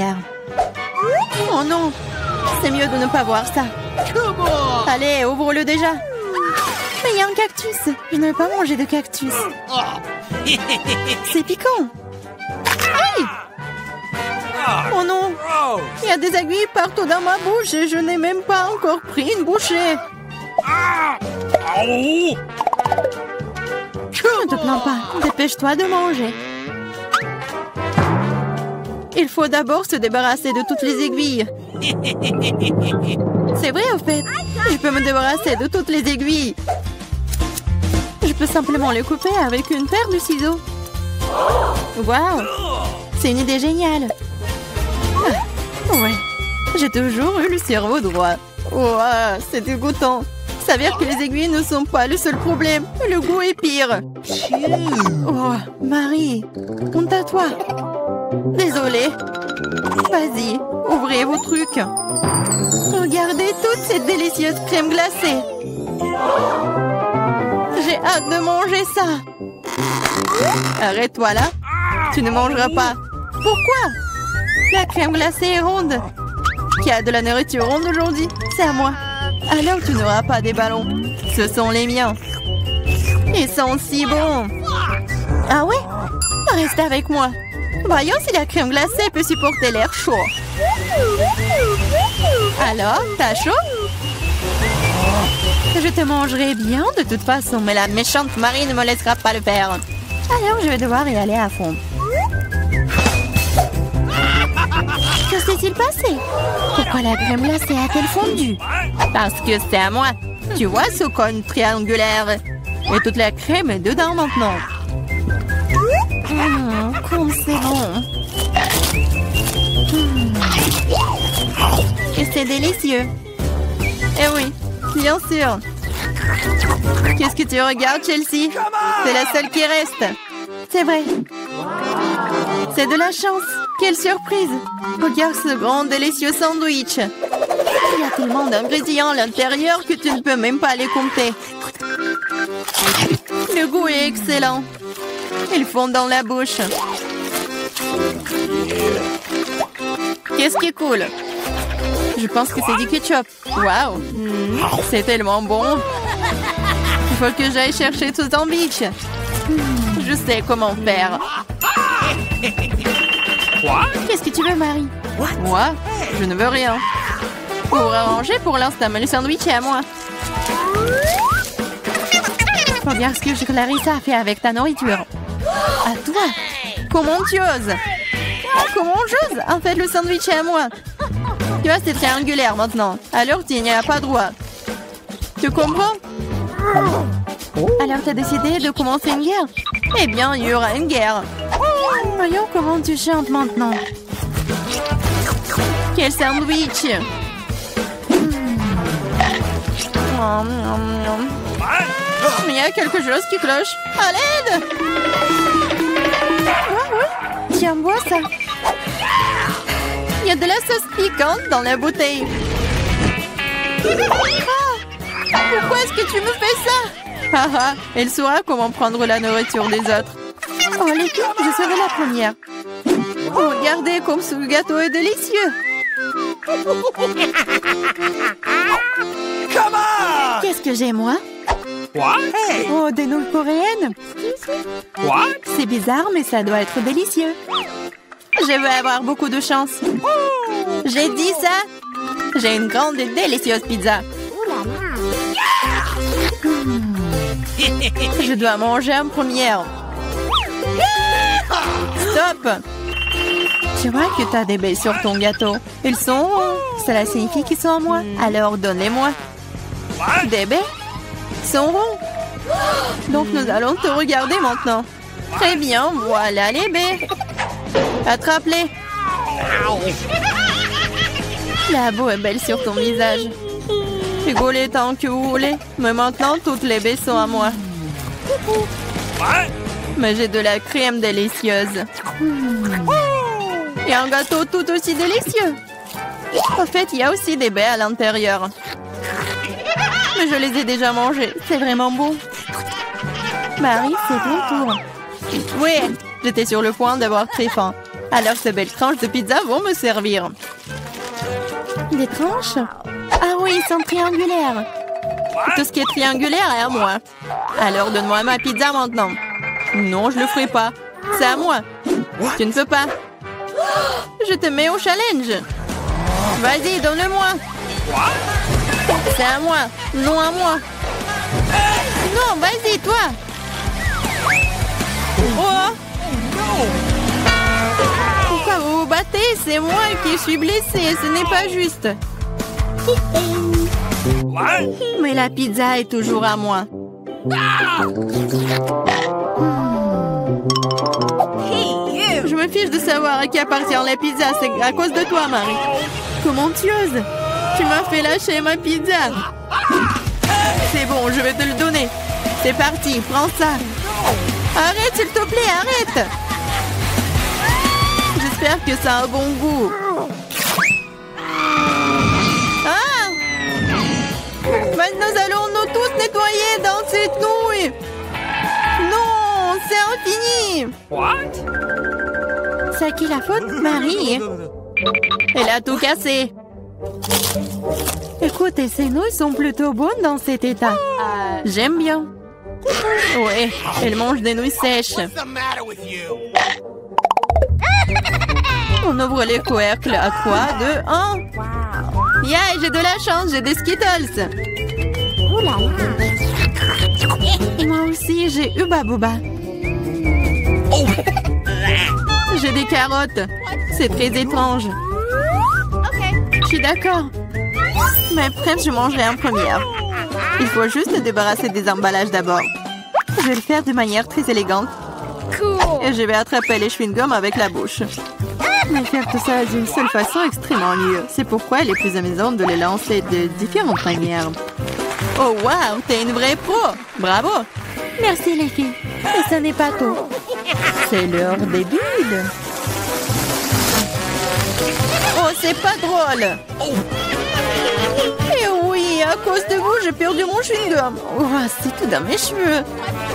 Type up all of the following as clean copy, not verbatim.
triangulaire. Oh non! C'est mieux de ne pas voir ça. Allez, ouvre-le déjà. Mais il y a un cactus. Je ne veux pas manger de cactus. C'est piquant. Aïe! Oh non! Il y a des aiguilles partout dans ma bouche et je n'ai même pas encore pris une bouchée. Ne te plains pas. Dépêche-toi de manger. Il faut d'abord se débarrasser de toutes les aiguilles. C'est vrai, au fait. Je peux me débarrasser de toutes les aiguilles. Je peux simplement les couper avec une paire de ciseaux. Waouh! C'est une idée géniale. Ah, ouais. J'ai toujours eu le cerveau droit. Wow, c'est dégoûtant. S'avère que les aiguilles ne sont pas le seul problème. Le goût est pire. Oh, Marie, honte à toi. Désolée. Vas-y, ouvrez vos trucs. Regardez toute cette délicieuse crème glacée. J'ai hâte de manger ça. Arrête-toi là. Tu ne mangeras pas. Pourquoi? La crème glacée est ronde. Qui a de la nourriture ronde aujourd'hui? C'est à moi. Alors tu n'auras pas des ballons. Ce sont les miens. Ils sont si bons. Ah ouais? Reste avec moi. Voyons si la crème glacée peut supporter l'air chaud. Alors, t'as chaud? Je te mangerai bien de toute façon, mais la méchante Marie ne me laissera pas le faire. Alors, je vais devoir y aller à fond. Que s'est-il passé? Pourquoi la crème glacée a-t-elle fondu? Parce que c'est à moi. Tu vois ce cône triangulaire? Et toute la crème est dedans maintenant. Comme c'est bon. Et c'est délicieux. Eh oui, bien sûr. Qu'est-ce que tu regardes, Chelsea? C'est la seule qui reste. C'est vrai. C'est de la chance. Quelle surprise. Regarde ce grand délicieux sandwich. Il y a tellement d'ingrédients à l'intérieur que tu ne peux même pas les compter. Le goût est excellent. Ils fondent dans la bouche. Qu'est-ce qui est cool? Je pense que c'est du ketchup. Waouh! C'est tellement bon. Il faut que j'aille chercher ce sandwich. Je sais comment faire. Qu'est-ce que tu veux, Marie? Moi? Je ne veux rien. Pour arranger pour l'instant, mais le sandwich est à moi. Regarde ce que Clarissa a fait avec ta nourriture. À toi? Comment tu oses? Comment j'ose? En fait, le sandwich est à moi. Tu vois, c'est triangulaire maintenant. Alors, tu n'y as pas droit. Tu comprends? Alors, tu as décidé de commencer une guerre? Eh bien, il y aura une guerre. Voyons comment tu chantes maintenant. Quel sandwich! Il y a quelque chose qui cloche. À l'aide! Ouais. Tiens, bois ça. Il y a de la sauce piquante dans la bouteille. Ah! Pourquoi est-ce que tu me fais ça? Haha, elle saura comment prendre la nourriture des autres. Oh, les filles, je serai la première. Regardez comme ce gâteau est délicieux. Qu'est-ce que j'ai, moi? Oh, des nouilles coréennes. C'est bizarre, mais ça doit être délicieux. Je vais avoir beaucoup de chance. J'ai dit ça. J'ai une grande et délicieuse pizza. Je dois manger en première. Stop! Tu vois que tu as des baies sur ton gâteau. Ils sont ronds. Cela signifie qu'ils sont à moi. Alors donne-les-moi. Des baies sont ronds. Donc nous allons te regarder maintenant. Très bien, voilà les baies. Attrape-les. La boue est belle sur ton visage. Rigolez tant que vous voulez. Mais maintenant, toutes les baies sont à moi. Mais j'ai de la crème délicieuse. Et un gâteau tout aussi délicieux. En fait, il y a aussi des baies à l'intérieur. Mais je les ai déjà mangées. C'est vraiment bon. Marie, c'est ton tour. Oui, j'étais sur le point d'avoir très faim. Alors ces belles tranches de pizza vont me servir. Des tranches? Ah oui, ils sont triangulaires. Tout ce qui est triangulaire est à moi. Alors donne-moi ma pizza maintenant. Non, je le ferai pas. C'est à moi. Tu ne peux pas. Je te mets au challenge. Vas-y, donne-le-moi. C'est à moi. Non à moi. Non, vas-y, toi. Oh. Pourquoi vous vous battez? C'est moi qui suis blessée. Ce n'est pas juste. Mais la pizza est toujours à moi. Je me fiche de savoir à qui appartient la pizza. C'est à cause de toi, Marie. Comment tu oses? Tu m'as fait lâcher ma pizza. C'est bon, je vais te le donner. C'est parti, prends ça. Arrête, s'il te plaît, arrête. J'espère que ça a un bon goût. Ah! Maintenant, nous allons nous tous nettoyer dans cette nouille. Non, c'est infini. C'est à qui la faute, Marie? Elle a tout cassé. Écoutez, ces nouilles sont plutôt bonnes dans cet état. J'aime bien. Ouais, elle mange des nouilles sèches. On ouvre les couvercles à 3, 2, 1. Yeah, j'ai de la chance, j'ai des Skittles. Moi aussi, j'ai Hubba Bubba. J'ai des carottes. C'est très étrange. Je suis d'accord. Mais presque, je mangerai en première. Il faut juste se débarrasser des emballages d'abord. Je vais le faire de manière très élégante. Et je vais attraper les chewing-gums avec la bouche. Mais faire tout ça d'une seule façon est extrêmement ennuyeux. C'est pourquoi il est plus amusant de les lancer de différentes manières. Oh wow, t'es une vraie pro. Bravo. Merci les filles. Mais ce n'est pas tout. C'est l'heure des bulles. Oh, c'est pas drôle. Et oui, à cause de vous, j'ai perdu mon chewing-gum. Oh, c'est tout dans mes cheveux.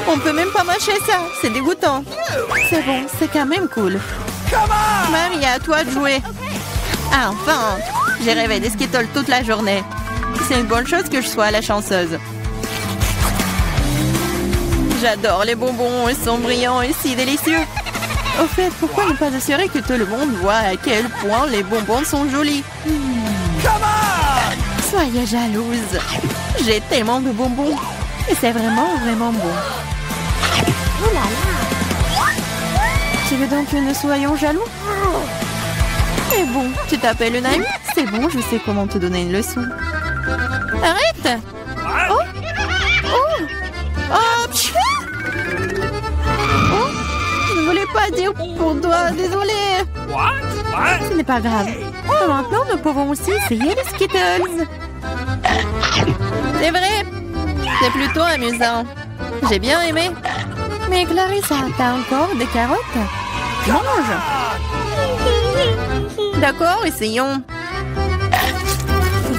On peut même pas mâcher ça. C'est dégoûtant. C'est bon, c'est quand même cool. Mamie, à toi de jouer. Ah, enfin. J'ai rêvé des Skittles toute la journée. C'est une bonne chose que je sois la chanceuse. J'adore les bonbons. Ils sont brillants et si délicieux. Au fait, pourquoi ne pas assurer que tout le monde voit à quel point les bonbons sont jolis? Soyez jalouse. J'ai tellement de bonbons. Et c'est vraiment, vraiment bon. Oh là là. Tu veux donc que nous soyons jaloux? Et bon, tu t'appelles une amie? C'est bon, je sais comment te donner une leçon. Arrête! Oh! Oh! Oh! Pfiou! Oh! Je ne voulais pas dire pour toi, désolée. Ce n'est pas grave. Maintenant, nous pouvons aussi essayer les Skittles. C'est vrai. C'est plutôt amusant. J'ai bien aimé. Mais Clarissa, t'as encore des carottes? Mange. D'accord, essayons.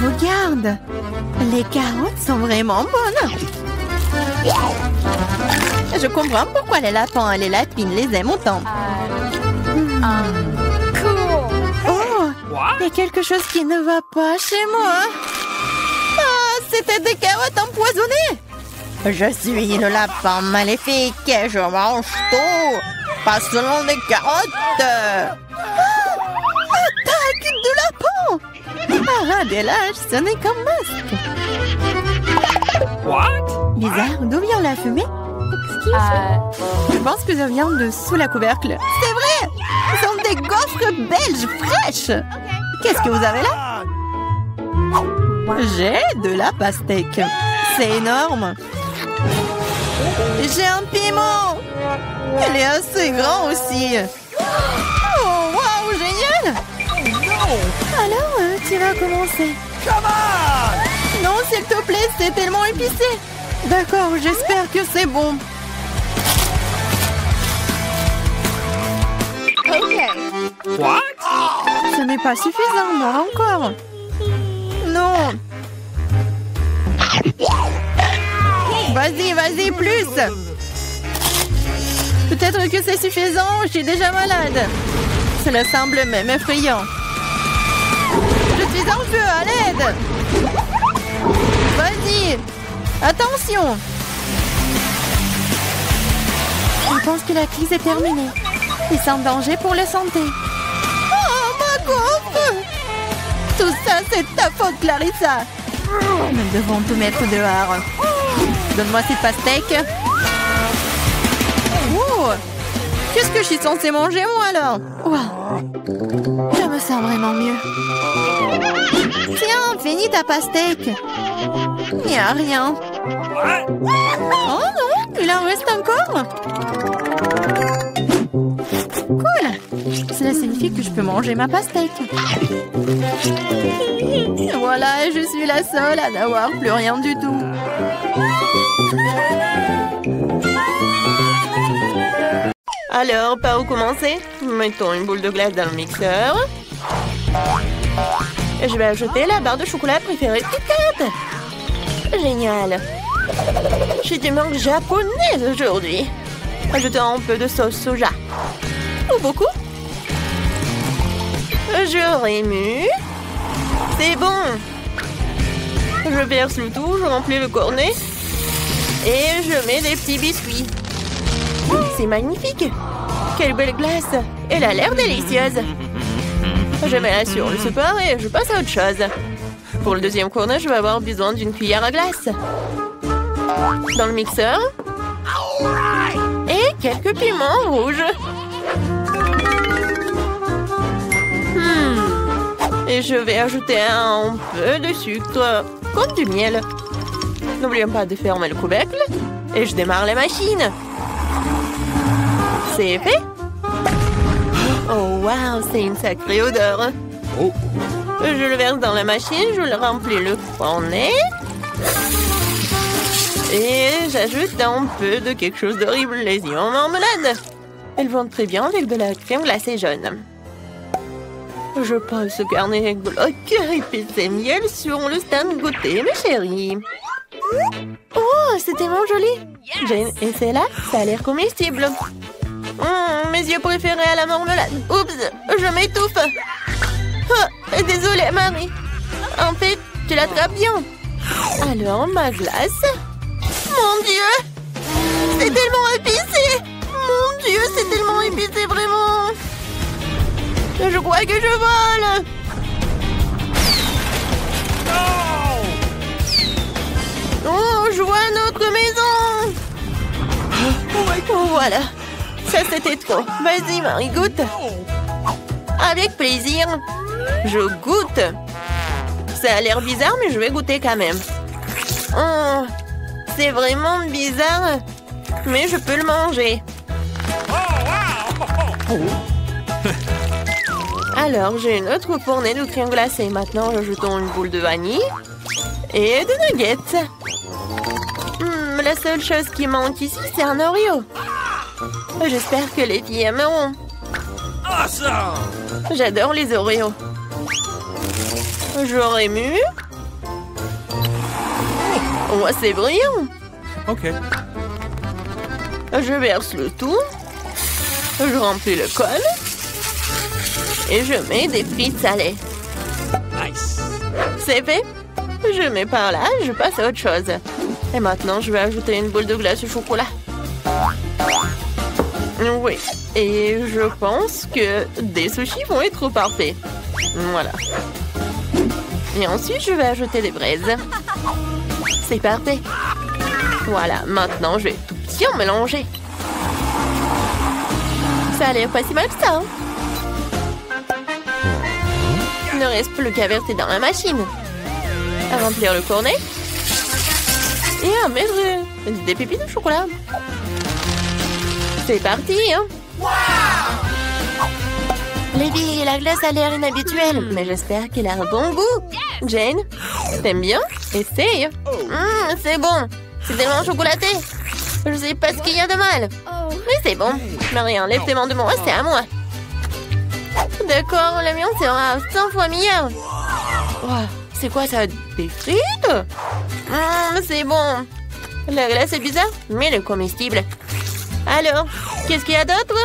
Regarde. Les carottes sont vraiment bonnes. Je comprends pourquoi les lapins et les lapines les aiment autant. Oh, il y a quelque chose qui ne va pas chez moi. Ah, c'était des carottes empoisonnées. Je suis le lapin maléfique et je mange tout. Pas seulement des carottes. Attaque de lapin. Ah, des lâches, ce n'est qu'un masque. Bizarre, d'où vient la fumée? Je pense que ça vient de sous la couvercle. C'est vrai! Ce sont des gaufres belges fraîches! Qu'est-ce que vous avez là? J'ai de la pastèque. C'est énorme. J'ai un piment. Il est assez grand aussi. Oh, waouh, génial! Alors, tu vas commencer. Non, s'il te plaît, c'est tellement épicé. D'accord, j'espère que c'est bon. What? Ce n'est pas suffisant, moi encore. Non. Vas-y, vas-y, plus. Peut-être que c'est suffisant, je suis déjà malade. Cela semble même effrayant. Je suis en feu, à l'aide! Vas-y! Attention! Je pense que la crise est terminée. Et sans danger pour la santé. Oh, ma gaufre! Tout ça, c'est ta faute, Clarissa! Nous devons tout mettre dehors. Donne-moi cette pastèque. Oh! Qu'est-ce que je suis censée manger, moi, alors? Wow. Je me sens vraiment mieux. Tiens, finis ta pastèque. Il n'y a rien. Oh non, il en reste encore. Cool. Cela signifie que je peux manger ma pastèque. Voilà, je suis la seule à n'avoir plus rien du tout. Alors, par où commencer? Mettons une boule de glace dans le mixeur. Je vais ajouter la barre de chocolat préférée de Kit Kat. Génial. J'ai du manque japonaise aujourd'hui. Ajoutons un peu de sauce soja. Ou beaucoup. Je remue. C'est bon. Je verse le tout, je remplis le cornet. Et je mets des petits biscuits. C'est magnifique. Quelle belle glace. Elle a l'air délicieuse. Je mets la sur le support et je passe à autre chose. Pour le deuxième cornet, je vais avoir besoin d'une cuillère à glace. Dans le mixeur. Et quelques piments rouges. Et je vais ajouter un peu de sucre, comme du miel. N'oublions pas de fermer le couvercle. Et je démarre la machine. C'est fait. Oh, wow, c'est une sacrée odeur. Oh. Je le verse dans la machine, je le remplis le cornet. Et j'ajoute un peu de quelque chose d'horrible, les yeux en marmelade. Elles vont très bien avec de la crème glacée jaune. Je pose ce carnet glauque épicé miel sur le stand goûter, mes chéris. Oh, c'est tellement joli. Jane, et c'est là, ça a l'air comestible. Mes yeux préférés à la marmelade. Oups, je m'étouffe. Oh, désolée, Marie. En fait, tu l'attrapes bien. Alors, ma glace. Mon Dieu, c'est tellement épicé. Mon Dieu, c'est tellement épicé, vraiment. Je crois que je vole. Oh, je vois notre maison. Oh, voilà. Ça, c'était trop. Vas-y, Marie, goûte. Avec plaisir. Je goûte. Ça a l'air bizarre, mais je vais goûter quand même. Oh, c'est vraiment bizarre, mais je peux le manger. Alors, j'ai une autre fournée de crème glacée. Maintenant, rajoutons une boule de vanille et de nuggets. La seule chose qui manque ici, c'est un Oreo. J'espère que les filles aimeront. J'adore les Oreos. Je remue. Oh, c'est brillant. Ok. Je verse le tout. Je remplis le col. Et je mets des frites salées. Nice. C'est fait. Je mets par là, je passe à autre chose. Et maintenant, je vais ajouter une boule de glace au chocolat. Oui. Et je pense que des sushis vont être parfaits. Voilà. Et ensuite, je vais ajouter des braises. C'est parfait. Voilà, maintenant, je vais tout bien mélanger. Ça a l'air pas si mal que ça. Hein? Il ne reste plus qu'à verser dans la machine. À remplir le cornet. Et à mettre des pépites de chocolat. C'est parti, hein? Les filles, la glace a l'air inhabituelle, mais j'espère qu'elle a un bon goût. Jane, t'aimes bien? Essaye. C'est bon. C'est tellement chocolaté. Je sais pas ce qu'il y a de mal. Mais c'est bon. Marie, enlève tes mains de moi, c'est à moi. D'accord, le mien sera 100 fois meilleur. Wow, c'est quoi ça? Des frites? C'est bon. La glace est bizarre, mais elle est comestible. Alors, qu'est-ce qu'il y a d'autre?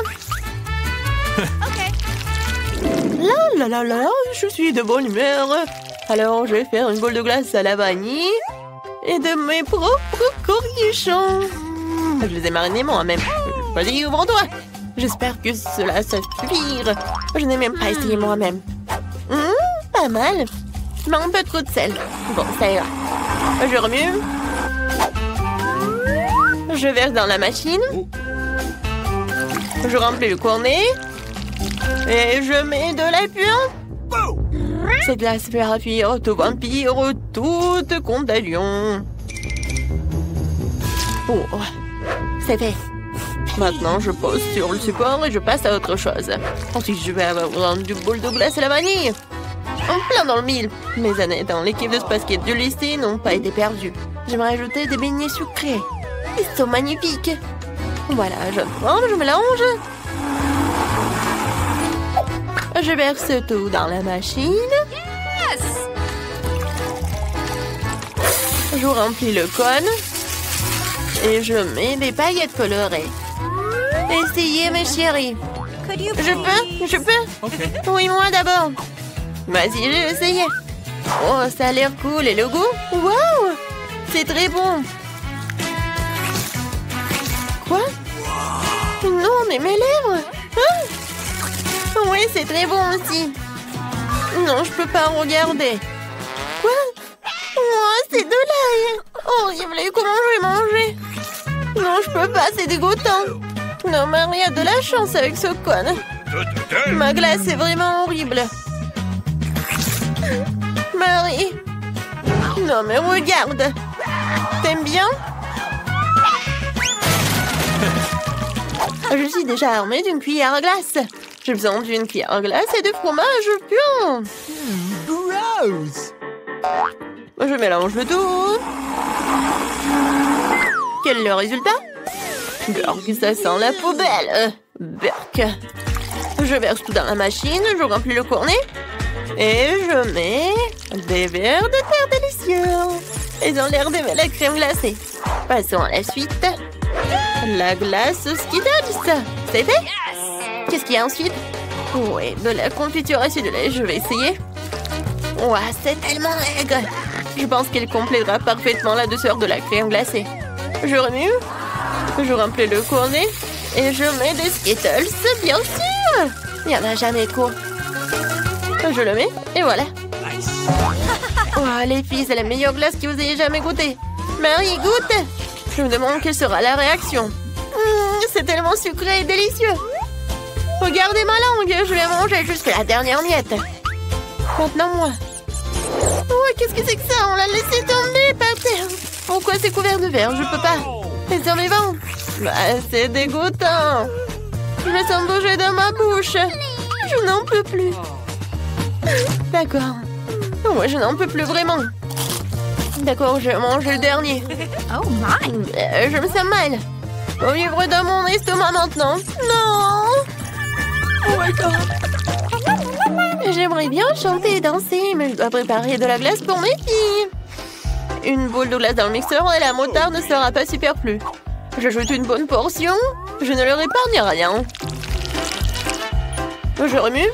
Là, je suis de bonne humeur. Alors, je vais faire une boule de glace à la vanille et de mes propres cornichons. Je les ai marinés moi-même. Vas-y, ouvre-toi. J'espère que cela suffira. Je n'ai même pas essayé moi-même. Pas mal. Mais un peu trop de sel. Bon, ça ira. Je remue. Je verse dans la machine. Je remplis le cornet. Et je mets de la puante. Cette glace fera fuir tout vampire, toute contagion. Oh, c'est fait. Maintenant, je pose sur le support et je passe à autre chose. Ensuite, je vais avoir du boule de glace à la vanille. En plein dans le mille. Mes années dans l'équipe de basket du lycée n'ont pas été perdues. J'aimerais ajouter des beignets sucrés. Ils sont magnifiques. Voilà, je forme, je mélange. Je verse tout dans la machine. Je remplis le cône. Et je mets des paillettes colorées. Essayez, mes chéris. Je peux Oui, moi d'abord. Vas-y, je vais essayer. Oh, ça a l'air cool. Et le goût? Waouh! C'est très bon. Quoi? Non, mais mes lèvres! Ah! Oui, c'est très bon aussi. Non, je peux pas regarder. Quoi? Oh, c'est de l'ail. Horrible, comment je vais manger? Non, je peux pas, c'est dégoûtant. Non, Marie a de la chance avec ce cône. Ma glace est vraiment horrible. Marie. Non, mais regarde. T'aimes bien? Je suis déjà armée d'une cuillère à glace. J'ai besoin d'une cuillère à glace et de fromage pur. Gross! Je mélange le tout. Quel est le résultat? Burk, ça sent la poubelle. Burk. Je verse tout dans la machine, je remplis le cornet. Et je mets des verres de terre délicieux. Ils ont l'air d'aimer la crème glacée. Passons à la suite. La glace Skittles. C'est fait? Qu'est-ce qu'il y a ensuite? Oui, de la confiture acidulée. Je vais essayer. Ouah, c'est tellement aigre. Je pense qu'il complétera parfaitement la douceur de la crème glacée. Je remue. Je remplis le cornet. Et je mets des Skittles, bien sûr. Il n'y en a jamais trop. Je le mets et voilà. Oh, les filles, c'est la meilleure glace que vous ayez jamais goûtée. Marie, goûte. Je me demande quelle sera la réaction. C'est tellement sucré et délicieux. Regardez ma langue, je vais manger jusqu'à la dernière miette. Maintenant, moi. Oh, qu'est-ce que c'est que ça? On l'a laissé tomber par terre. Pourquoi c'est couvert de verre? Je peux pas. C'est survivant. Bah, c'est dégoûtant. Je me sens bouger dans ma bouche. Je n'en peux plus. D'accord. Ouais, je n'en peux plus vraiment. D'accord, je vais manger le dernier. Oh my! Je me sens mal. Au vivre dans mon estomac maintenant. Non! Oh my God! J'aimerais bien chanter et danser, mais je dois préparer de la glace pour mes filles. Une boule de glace dans le mixeur et la moutarde ne sera pas superflue. J'ajoute une bonne portion. Je ne leur épargne rien. Je remue.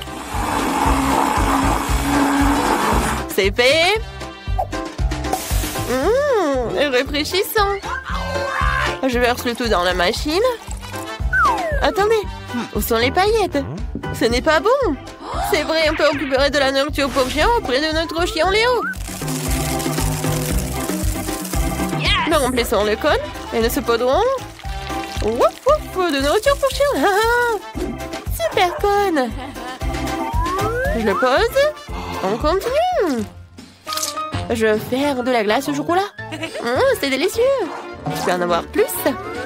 C'est fait. Réfléchissant. Je verse le tout dans la machine. Attendez, où sont les paillettes? Ce n'est pas bon. C'est vrai, on peut récupérer de la nourriture pour chien auprès de notre chien Léo. Nous remplissons le cône et nous saupoudrons. Wouf wouf, de nourriture pour chien. Super cône. Je le pose. On continue. Je vais faire de la glace au chocolat. C'est délicieux. Je peux en avoir plus.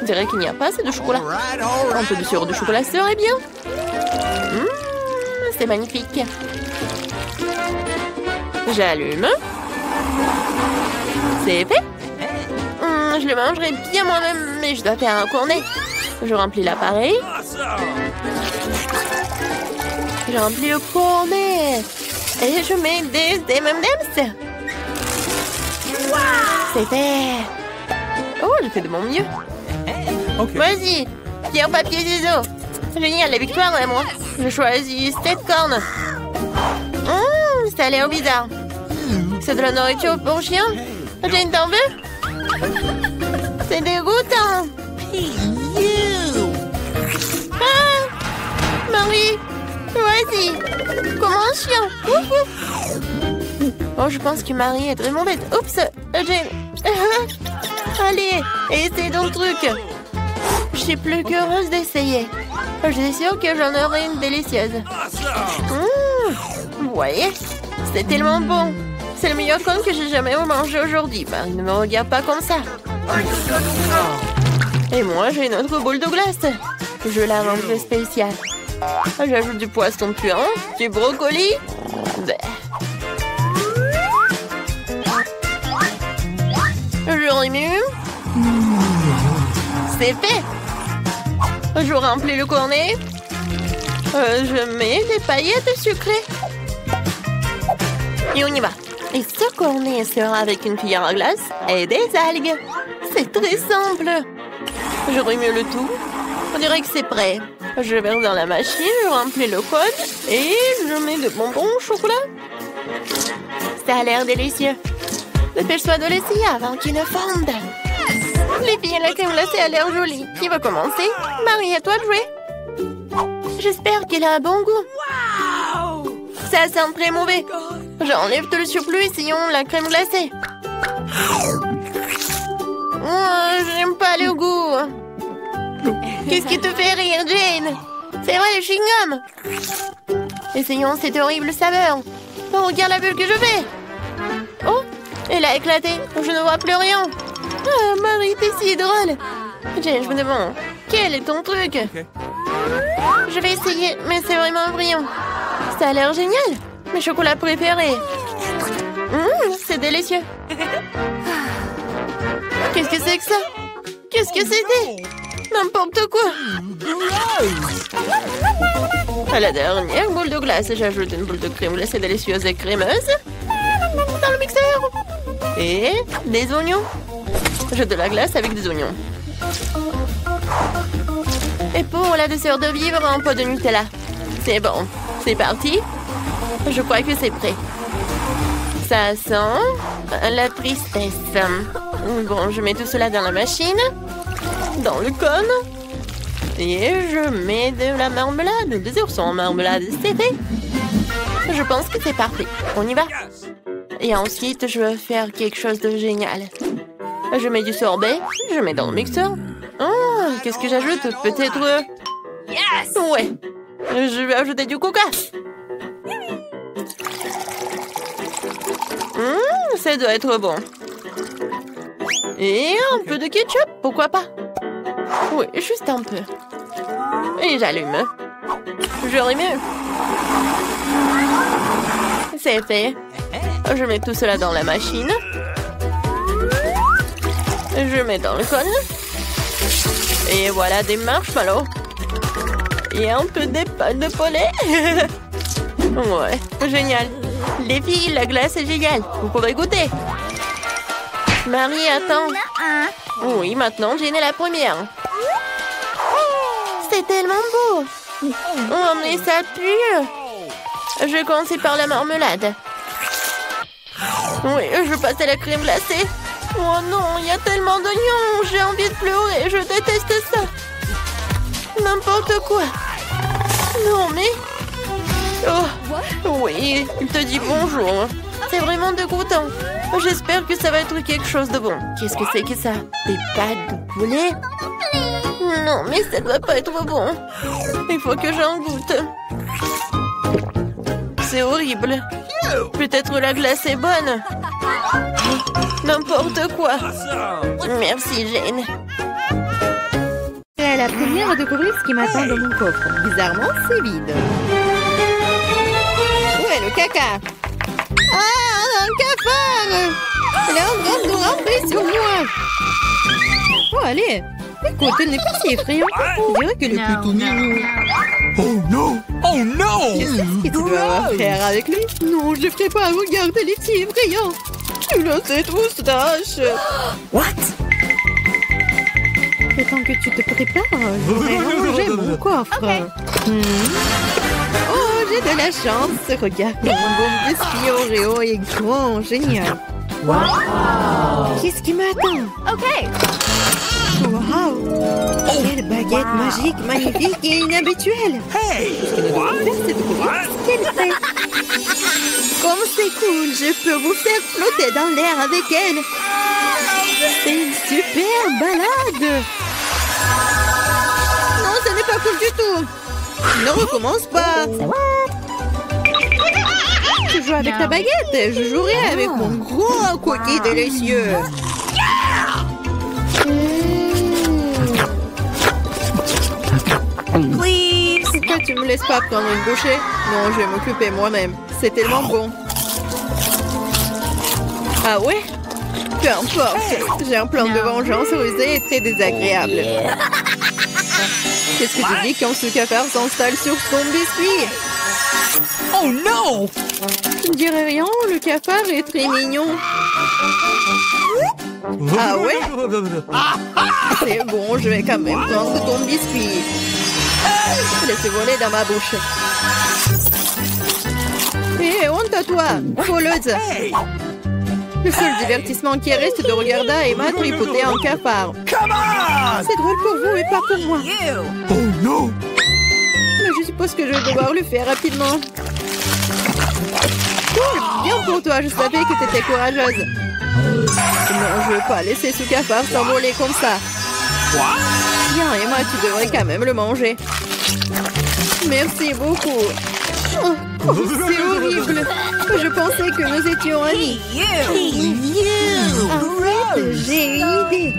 On dirait qu'il n'y a pas assez de chocolat. Un peu de sirop de chocolat serait bien. C'est magnifique. J'allume. C'est fait. Je le mangerai bien moi-même, mais je dois faire un cornet. Je remplis l'appareil. Je remplis le cornet. Et je mets des M&M's. C'est fait. Oh, je fais de mon mieux. Okay. Vas-y, pierre, papier, ciseaux. Génial, la victoire est moi. Je choisis cette corne. Ça a l'air bizarre. C'est de la nourriture pour chien? Jane, t'en veux? C'est dégoûtant. Ah! Marie! Vas-y! Comme un chien! Ouf, ouf. Oh, je pense que Marie est vraiment bête. Oups! Jane! Allez! Essaye ton truc! Je suis plus qu'heureuse d'essayer. Je suis sûre que j'en aurai une délicieuse. Vous voyez? C'est tellement bon! C'est le meilleur cône que j'ai jamais mangé aujourd'hui. Marie, ne me regarde pas comme ça. Et moi, j'ai une autre boule de glace. Je la range spéciale. J'ajoute du poisson puant, du brocoli. Je remue. C'est fait. Je remplis le cornet. Je mets des paillettes sucrées. Et on y va. Et ce cornet sera avec une cuillère à glace et des algues. C'est très simple. Je remue le tout. On dirait que c'est prêt. Je verse dans la machine, je remplis le code et je mets de bonbons au chocolat. Ça a l'air délicieux. Dépêche-toi de l'essayer avant qu'il ne fonde. Les filles, la crème glacée a l'air jolie. Qui va commencer? Marie, à toi de jouer. J'espère qu'il a un bon goût. Ça sent très mauvais. J'enlève tout le surplus, essayons la crème glacée. J'aime pas le goût. Qu'est-ce qui te fait rire, Jane? C'est vrai, le chewing-gum. Essayons cette horrible saveur. Oh, regarde la bulle que je fais. Oh, elle a éclaté. Je ne vois plus rien. Ah, Marie, t'es si drôle. Jane, je me demande, quel est ton truc? Je vais essayer, mais c'est vraiment brillant. Ça a l'air génial. Mes chocolats préférés. C'est délicieux. Qu'est-ce que c'est que ça? Qu'est-ce que c'était? N'importe quoi. À la dernière boule de glace, j'ajoute une boule de crème glacée délicieuse et crémeuse. Dans le mixeur. Et des oignons. Je de la glace avec des oignons. Et pour la dessert de vivre, un pot de Nutella. C'est bon. C'est parti. Je crois que c'est prêt. Ça sent la tristesse. Bon, je mets tout cela dans la machine. Dans le cône. Et je mets de la marmelade. Des ours en marmelade, c'est fait. Je pense que c'est parfait. On y va. Et ensuite, je vais faire quelque chose de génial. Je mets du sorbet. Je mets dans le mixeur. Oh, qu'est-ce que j'ajoute? Peut-être... Ouais. Je vais ajouter du coca. Ça doit être bon. Et un peu de ketchup, pourquoi pas? Oui, juste un peu. Et j'allume. Je remue. C'est fait. Je mets tout cela dans la machine. Je mets dans le cône. Et voilà des marshmallows. Et un peu de pâte de poulet. Ouais, génial. Les filles, la glace est géniale. Vous pourrez goûter. Marie, attends. Oui, maintenant, Jane est la première. C'est tellement beau. Oh, mais ça pue. Je vais commencer par la marmelade. Oui, je passe à la crème glacée. Oh non, il y a tellement d'oignons. J'ai envie de pleurer. Je déteste ça. N'importe quoi. Non, mais... Oh, oui, il te dit bonjour. C'est vraiment dégoûtant. J'espère que ça va être quelque chose de bon. Qu'est-ce que c'est que ça? Des pâtes de poulet? Non, mais ça doit pas être bon. Il faut que j'en goûte. C'est horrible. Peut-être la glace est bonne. N'importe quoi. Merci, Jane. C'est la première à découvrir ce qui m'attend dans mon coffre. Bizarrement, c'est vide. Où est le caca? Ah, un cafard! Elle est en train de ramper sur moi. Oh, allez. Écoute, elle n'est pas si effrayante. On dirait qu'elle est plutôt mignonne. Oh non! Oh non! Qu'est-ce que tu dois faire avec lui? Non, je ne ferai pas. Regarde, elle est si effrayante. Tu as cette moustache. What? Le temps que tu te prépares, je vais ranger mon coffre. Oh, j'ai de la chance. Regarde, mon bon biscuit Oreo est grand, génial. Qu'est-ce qui m'attend? Wow! Quelle baguette magique, magnifique et inhabituelle! Hey! Qu'elle fait? Comme c'est cool, je peux vous faire flotter dans l'air avec elle! C'est une super balade! Non, ce n'est pas cool du tout! Ne recommence pas! Tu joues avec ta baguette, je jouerai avec mon gros cookie délicieux! Pourquoi tu me laisses pas prendre une bouchée? Non, je vais m'occuper moi-même. C'est tellement bon. Ah ouais? Peu importe. J'ai un plan de vengeance rusé et très désagréable. Qu'est-ce que tu dis quand ce cafard s'installe sur ton biscuit? Oh no! Je ne dirais rien, le cafard est très mignon. Ah ouais? C'est bon, je vais quand même prendre ton biscuit. Laissez voler dans ma bouche. Hé, honte à toi, voleuse! Le seul divertissement qui reste de regarder Emma tripoter un cafard. Come on! C'est drôle pour vous et pas pour moi. Oh no! Mais je suppose que je vais devoir le faire rapidement. Cool, bien pour toi, je savais que t'étais courageuse. Non, je veux pas laisser ce cafard s'envoler comme ça. Bien, Emma, tu devrais quand même le manger. Merci beaucoup. Oh, c'est horrible. Je pensais que nous étions amis. Arrête, j'ai une idée.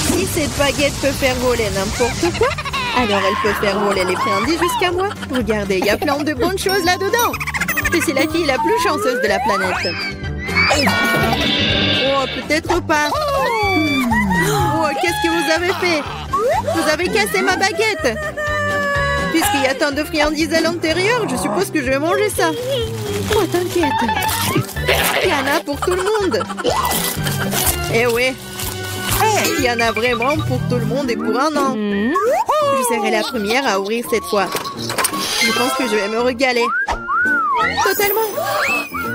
Si cette baguette peut faire voler n'importe quoi, alors elle peut faire voler les friandises jusqu'à moi. Regardez, il y a plein de bonnes choses là-dedans. Je suis la fille la plus chanceuse de la planète. Oh, peut-être pas. Oh, qu'est-ce que vous avez fait? Vous avez cassé ma baguette. Puisqu'il y a tant de friandises à l'intérieur, je suppose que je vais manger ça. Oh, t'inquiète. Il y en a pour tout le monde. Eh oui. Il y en a vraiment pour tout le monde et pour un an. Je serai la première à ouvrir cette fois. Je pense que je vais me régaler. Totalement.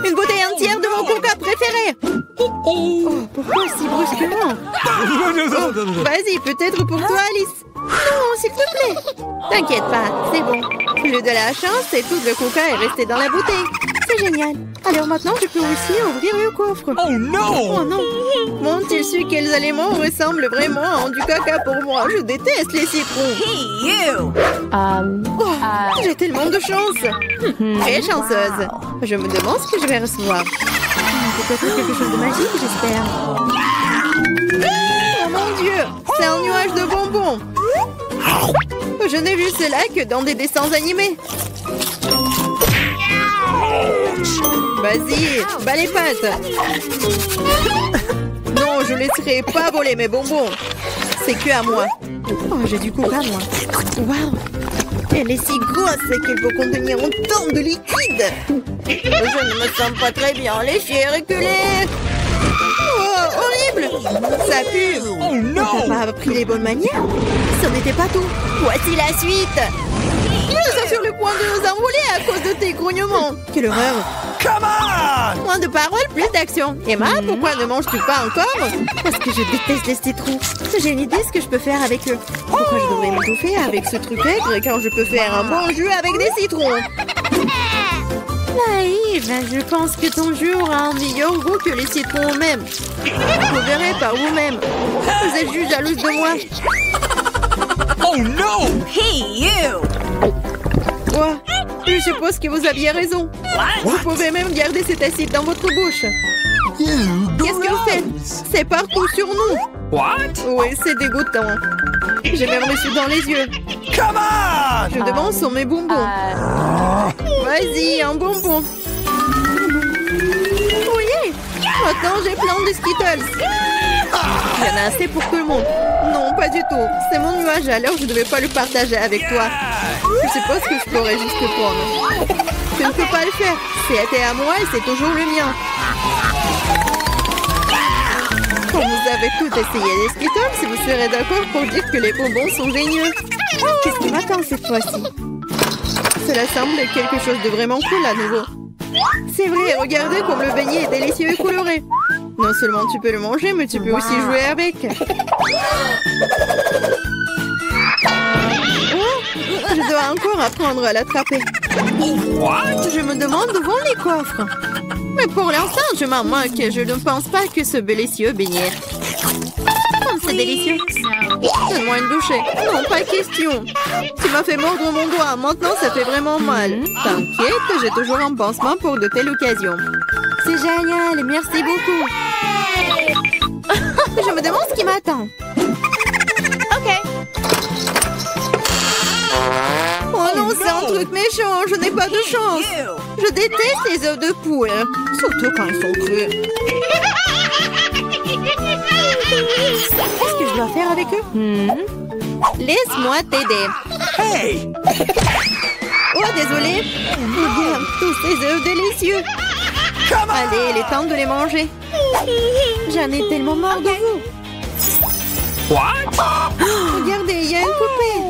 Une bouteille entière de mon coca préféré. Oh, pourquoi si brusquement? Oh, vas-y, peut-être pour toi, Alice. Non, s'il te plaît. T'inquiète pas, c'est bon. J'ai eu de la chance et tout le coca est resté dans la bouteille. C'est génial. Alors maintenant, je peux aussi ouvrir le coffre. Oh non! Oh non. M'ont-ils su quels aliments ressemblent vraiment à du caca pour moi? Je déteste les citrons. Oh, j'ai tellement de chance. Très chanceuse. Je me demande ce que je vais recevoir. Peut-être quelque chose de magique, j'espère. Oh mon Dieu, c'est un nuage de bonbons. Je n'ai vu cela que dans des dessins animés. Vas-y, bats les pattes. Non, je laisserai pas voler mes bonbons. C'est que à moi. Oh, j'ai du coca, moi. Waouh. Elle est si grosse qu'elle peut contenir autant de liquide. Je ne me sens pas très bien léchée et reculée. Oh, horrible. Ça pue. Oh non! T'as pas appris les bonnes manières? Ce n'était pas tout. Voici la suite. Nous sommes sur le point de nous envoler à cause de tes grognements. Quelle horreur. Come on! Moins de paroles, plus d'action. Emma, pourquoi ne manges-tu pas encore? Parce que je déteste les citrons. J'ai une idée ce que je peux faire avec eux. Pourquoi je devrais m'étouffer avec ce truc aigre quand je peux faire un bon jus avec des citrons? Naïve, je pense que ton jus aura un meilleur goût que les citrons eux-mêmes. Vous verrez par vous-même. Vous êtes juste jalouse de moi. Oh no! Hey, you! Quoi? Je suppose que vous aviez raison. Vous pouvez même garder cet acide dans votre bouche. Qu'est-ce que vous faites? C'est partout sur nous. What? Oui, c'est dégoûtant. J'ai même reçu dans les yeux. Come on! Je demande sur mes bonbons. Vas-y, un bonbon. Oui. Maintenant, j'ai plein de Skittles. Il y en a assez pour tout le monde. Non, pas du tout. C'est mon nuage, alors je ne devais pas le partager avec toi. Je suppose que je pourrais juste le prendre. Je ne peux pas le faire. C'était à moi et c'est toujours le mien. Quand vous avez tout essayé les Skittles, vous serez d'accord pour dire que les bonbons sont géniaux. Qu'est-ce qui m'attend cette fois-ci? Cela semble être quelque chose de vraiment cool à nouveau. C'est vrai, regardez comme le beignet est délicieux et coloré. Non seulement tu peux le manger, mais tu peux aussi jouer avec. Oh, je dois encore apprendre à l'attraper. Je me demande où vont les coffres. Mais pour l'instant, je m'en moque. Je ne pense pas que ce délicieux beignet. Comme c'est délicieux. Donne-moi une bouchée. Non, pas question. Tu m'as fait mordre mon doigt. Maintenant, ça fait vraiment mal. T'inquiète, j'ai toujours un pansement pour de telles occasions. C'est génial. Merci beaucoup. Je me demande ce qui m'attend. OK. Oh non, c'est un truc méchant. Je n'ai pas de chance. Je déteste les œufs de poule. Surtout quand ils sont crus. Qu'est-ce que je dois faire avec eux? Laisse-moi t'aider. Hey! Oh, désolé. Regarde tous ces œufs délicieux. Allez, il est temps de les manger. J'en ai tellement marre de vous. What? Regardez, il y a une poupée.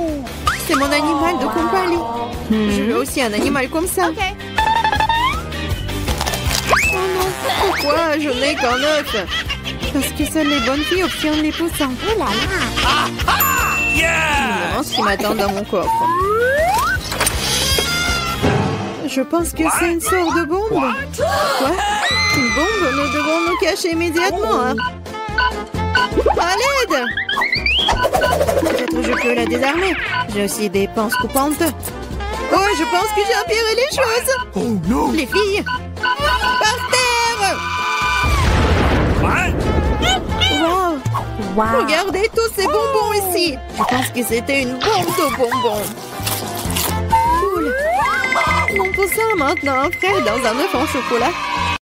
C'est mon animal de compagnie. Je veux aussi un animal comme ça. Oh non, pourquoi je n'ai qu'un œuf? Parce que seules les bonnes filles obtiennent les poussins. Oh là là. Je me Yeah! demande ce qui m'attend dans mon coffre. Je pense que c'est une sorte de bombe. Quoi? Une bombe? Nous devons nous cacher immédiatement. Hein? À l'aide! Peut-être je peux la désarmer. J'ai aussi des pinces coupantes. Oh, je pense que j'ai empiré les choses. Oh no! Les filles, par terre! What? Wow! Regardez tous ces bonbons ici. Je pense que c'était une bombe de bonbons. Cool. Mon poussin a maintenant un frère dans un œuf en chocolat.